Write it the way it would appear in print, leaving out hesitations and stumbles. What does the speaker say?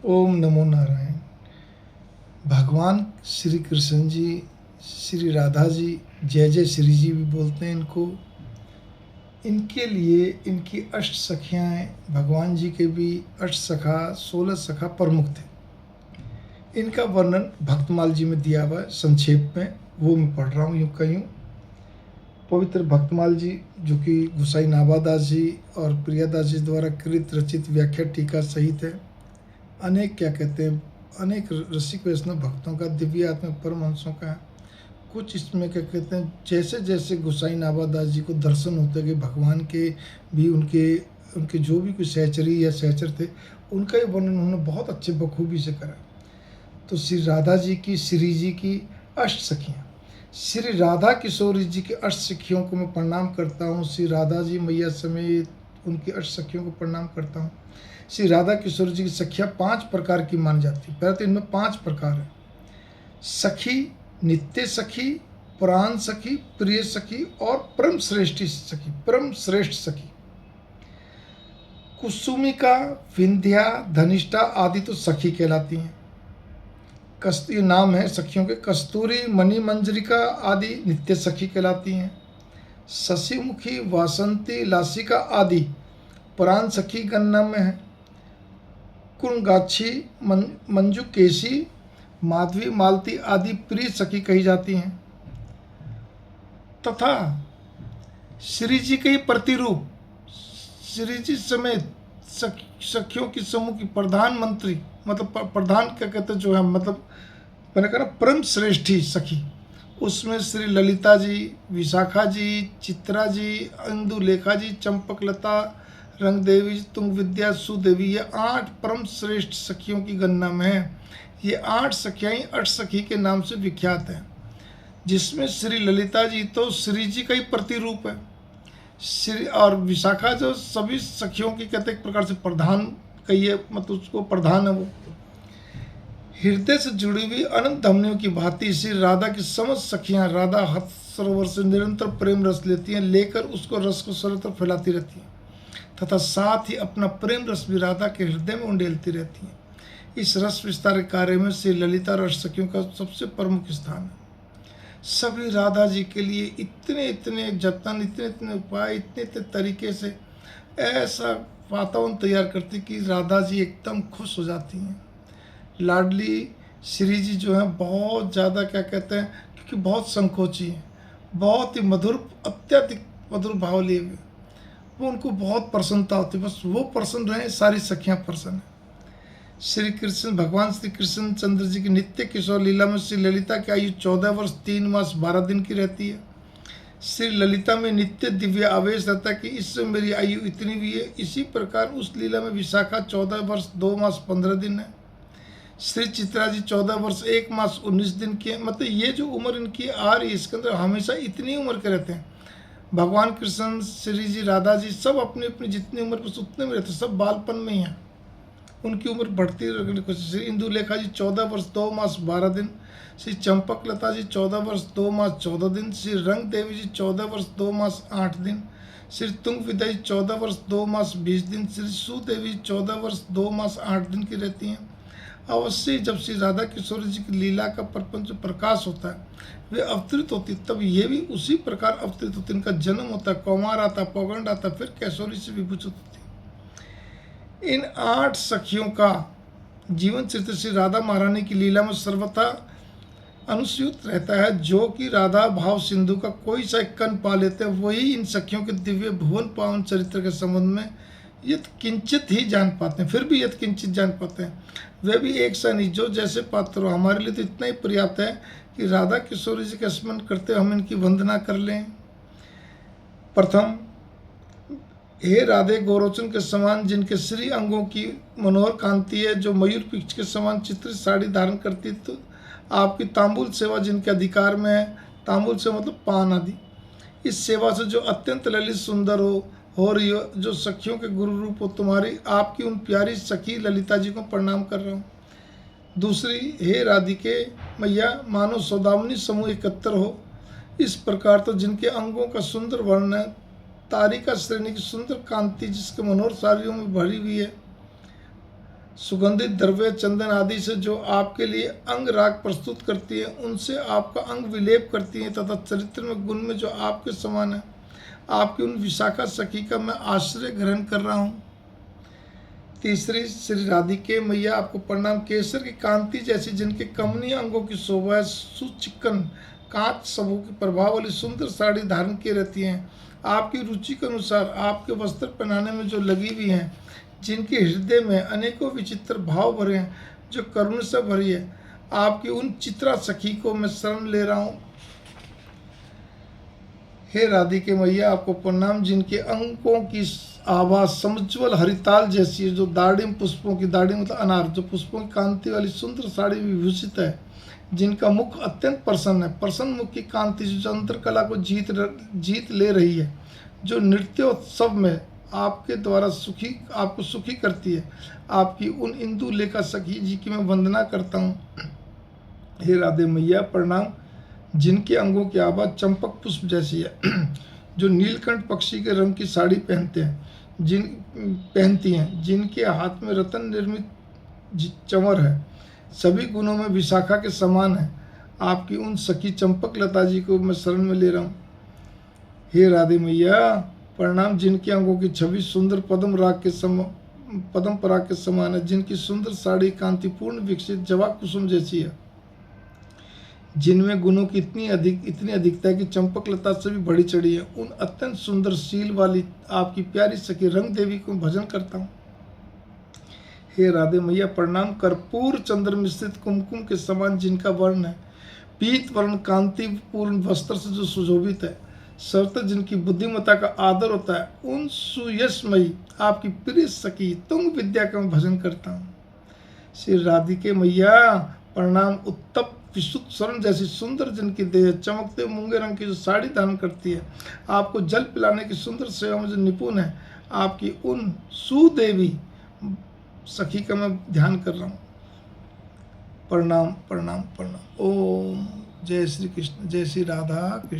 ओम नमो नारायण। भगवान श्री कृष्ण जी, श्री राधा जी, जय जय श्री जी भी बोलते हैं इनको। इनके लिए इनकी अष्ट सखियाँ हैं। भगवान जी के भी अष्ट सखा 16 सखा प्रमुख थे। इनका वर्णन भक्तमाल जी में दिया हुआ है संक्षेप में, वो मैं पढ़ रहा हूँ यूँ कहीं। पवित्र भक्तमाल जी, जो कि गोसाई नाभादास जी और प्रियादास जी द्वारा कृत रचित व्याख्या टीका सहित है। अनेक क्या कहते हैं, अनेक रसिक वैष्णव भक्तों का, दिव्य आत्मिक परमहंसों का कुछ इसमें क्या कहते हैं, जैसे जैसे गोसाई नाभादास जी को दर्शन होते गए भगवान के भी, उनके उनके जो भी कोई सहचरी या सहचर थे, उनका ही वर्णन उन्होंने बहुत अच्छे बखूबी से करा। तो श्री राधा जी की, श्री जी की अष्ट सखियाँ, श्री राधा किशोरी जी की अष्ट सखियों को मैं प्रणाम करता हूँ। श्री राधा जी मैया समेत उनकी अष्ट सखियों को प्रणाम करता हूँ। श्री राधा किशोर जी की सखियाँ 5 प्रकार की मानी जाती है। पहले तो इनमें 5 प्रकार है: सखी, नित्य सखी, पुराण सखी, प्रिय सखी और परम श्रेष्ठी सखी, परम श्रेष्ठ सखी। कुसुमिका, विंध्या, धनिष्ठा आदि तो सखी कहलाती हैं। ये नाम है सखियों के। कस्तूरी, मणि, मंजरिका आदि नित्य सखी कहलाती हैं। शशिमुखी, वासंती, लासिका आदि पुराण सखी गणना में है। कुंगाक्षी, मंजुकेशी, माधवी, मालती आदि प्रिय सखी कही जाती हैं। तथा श्री जी के प्रतिरूप, श्री जी समेत सखियों की समूह की प्रधानमंत्री, मतलब प्रधान क्या कहते हैं, जो है मतलब मैंने कहा परम श्रेष्ठी सखी, उसमें श्री ललिता जी, विशाखा जी, चित्रा जी, इंदुलेखा जी, चंपकलता, रंग देवी, तुंग विद्या, सुदेवी, ये 8 परम श्रेष्ठ सखियों की गणना में है। ये 8 सखियाँ 8 सखी के नाम से विख्यात हैं, जिसमें श्री ललिता जी तो श्री जी का ही प्रतिरूप है। श्री और विशाखा जो सभी सखियों की कहते एक प्रकार से प्रधान कहिए, मतलब उसको प्रधान है वो। हृदय से जुड़ी हुई अनंत धमनियों की भांति श्री राधा की समस्त सखियां राधा हस्त सरोवर से निरंतर प्रेम रस लेती हैं, लेकर उसको रस को सर्वत्र फैलाती रहती हैं, तथा साथ ही अपना प्रेम रस भी राधा के हृदय में उंडेलती रहती हैं। इस रस विस्तार कार्य में श्री ललिता और सखियों का सबसे प्रमुख स्थान है। सभी राधा जी के लिए इतने इतने जतन, इतने इतने उपाय, इतने इतने तरीके से ऐसा वातावरण तैयार करती कि राधा जी एकदम खुश हो जाती हैं। लाडली श्री जी जो है बहुत ज़्यादा क्या कहते हैं, क्योंकि बहुत संकोची हैं, बहुत ही मधुर, अत्यधिक मधुर भाव लिए हुए, वो उनको बहुत प्रसन्नता होती है। बस वो प्रसन्न रहे, सारी सखियाँ प्रसन्न हैं। श्री कृष्ण, भगवान श्री कृष्ण चंद्र जी की नित्य किशोर लीला में श्री ललिता की आयु 14 वर्ष 3 मास 12 दिन की रहती है। श्री ललिता में नित्य दिव्य आवेश रहता है कि इससे मेरी आयु इतनी भी है। इसी प्रकार उस लीला में विशाखा 14 वर्ष 2 मास 15 दिन है। श्री चित्रा जी 14 वर्ष 1 मास 19 दिन की है। मतलब ये जो उम्र इनकी आ रही है, इसके अंदर हमेशा इतनी उम्र के रहते हैं। भगवान कृष्ण, श्री जी, राधा जी सब अपनी अपनी जितनी उम्र बस उतने में रहते हैं, सब बालपन में ही हैं। उनकी उम्र बढ़ती रखने की कोशिश। श्री इंदुलेखा जी 14 वर्ष 2 मास 12 दिन, श्री चंपकलता जी 14 वर्ष 2 मास 14 दिन, श्री रंग देवी जी 14 वर्ष 2 मास 8 दिन, श्री तुंग विद्या जी 14 वर्ष 2 मास 20 दिन, श्री सुदेवी 14 वर्ष 2 मास 8 दिन की रहती हैं। अवश्य जब श्री राधा किशोर जी की लीला का प्रपंच प्रकाश होता है, वे अवतरित होती, तब ये भी उसी प्रकार अवतरित होती। इनका जन्म होता है, कौमार आता, पौगंड आता, फिर कैशोरी से विभूषित होती। इन 8 सखियों का जीवन चरित्र श्री राधा महारानी की लीला में सर्वथा अनुस्यूत रहता है। जो कि राधा भाव सिंधु का कोई सा एक कण पा लेते हैं, वही इन सखियों के दिव्य भुवन पावन चरित्र के संबंध में यत किंचित ही जान पाते हैं। फिर भी यत किंचित जान पाते हैं, वे भी एक सा नहीं, जो जैसे पात्र हो। हमारे लिए तो इतना ही पर्याप्त है कि राधा किशोरी जी का स्मरण करते हम इनकी वंदना कर लें। प्रथम, हे राधे गौरोचन के समान जिनके श्री अंगों की मनोहर कांति है, जो मयूर पीछ के समान चित्रित साड़ी धारण करती, तो आपकी तांबुल सेवा जिनके अधिकार में है, तांबुल से मतलब पान आदि, इस सेवा से जो अत्यंत ललित सुंदर हो रही हो, जो सखियों के गुरु रूप हो, तुम्हारी आपकी उन प्यारी सखी ललिता जी को प्रणाम कर रहा हूँ। दूसरी, हे राधिके मैया, मानो सौदामनी समूह एकत्र हो, इस प्रकार तो जिनके अंगों का सुंदर वर्ण है, तारिका श्रेणी की सुंदर कांति जिसके मनोहर साड़ियों में भरी हुई है, सुगंधित द्रव्य चंदन आदि से जो आपके लिए अंग राग प्रस्तुत करती है, उनसे आपका अंग विलेप करती है तथा चरित्र में गुण में जो आपके समान है, आपकी उन विशाखा सखी का मैं आश्रय ग्रहण कर रहा हूँ। तीसरी, श्री राधिके मैया आपको प्रणाम। केसर की कांति जैसी जिनके कमनीय अंगों की शोभा है, सुचिक्कन कांच सबों के प्रभाव वाली सुंदर साड़ी धारण किए रहती हैं, आपकी रुचि के अनुसार आपके वस्त्र पहनाने में जो लगी हुई हैं, जिनके हृदय में अनेकों विचित्र भाव भरे हैं, जो करुण से भरी है, आपकी उन चित्रा सखी को मैं शरण ले रहा हूँ। हे राधिके मैया आपको प्रणाम, जिनके अंकों की आभा समुज्वल हरिताल जैसी है, जो दाड़िम पुष्पों की, दाड़ी मतलब अनार, जो पुष्पों की कांति वाली सुंदर साड़ी विभूषित है, जिनका मुख अत्यंत प्रसन्न है, प्रसन्न मुख की कांति जो चंद्रकला को जीत ले रही है, जो नृत्योत्सव में आपके द्वारा आपको सुखी करती है, आपकी उन इंदु लेखा सखी जी की मैं वंदना करता हूँ। हे राधे मैया प्रणाम, जिनके अंगों की आभा चंपक पुष्प जैसी है, जो नीलकंठ पक्षी के रंग की साड़ी पहनती हैं, जिनके हाथ में रतन निर्मित चंवर है, सभी गुणों में विशाखा के समान है, आपकी उन सखी चंपक लता जी को मैं शरण में ले रहा हूँ। हे राधे मैया प्रणाम, जिनके अंगों की छवि सुंदर पद्म पराग के समान है, जिनकी सुंदर साड़ी कांतिपूर्ण विकसित जवा कुसुम जैसी है, जिनमें गुणों की इतनी अधिकता है कि चंपक लता से भी बढ़ी चढ़ी है, उन अत्यंत सुंदर शील वाली आपकी प्यारी सखी रंग देवी को भजन करता हूँ। हे राधे मैया प्रणाम, कर्पूर चंद्र मिश्रित कुमकुम के समान जिनका वर्ण है, पीत वर्ण कांतिपूर्ण वस्त्र से जो सुशोभित है, शर्त जिनकी बुद्धिमत्ता का आदर होता है, उन सुयशमयी आपकी प्रिय सखी तुंग विद्या का मैं भजन करता हूँ। श्री राधिके मैया प्रणाम, उत्तप विशुद्ध स्वर्ण जैसी सुंदर जिनकी देह, चमकते मूंगे रंग की जो साड़ी धारण करती है, आपको जल पिलाने की सुंदर सेवा में जो निपुण है, आपकी उन सुदेवी सखी का मैं ध्यान कर रहा हूँ। प्रणाम प्रणाम प्रणाम। ओम जय श्री कृष्ण, जय श्री राधा कृष्ण।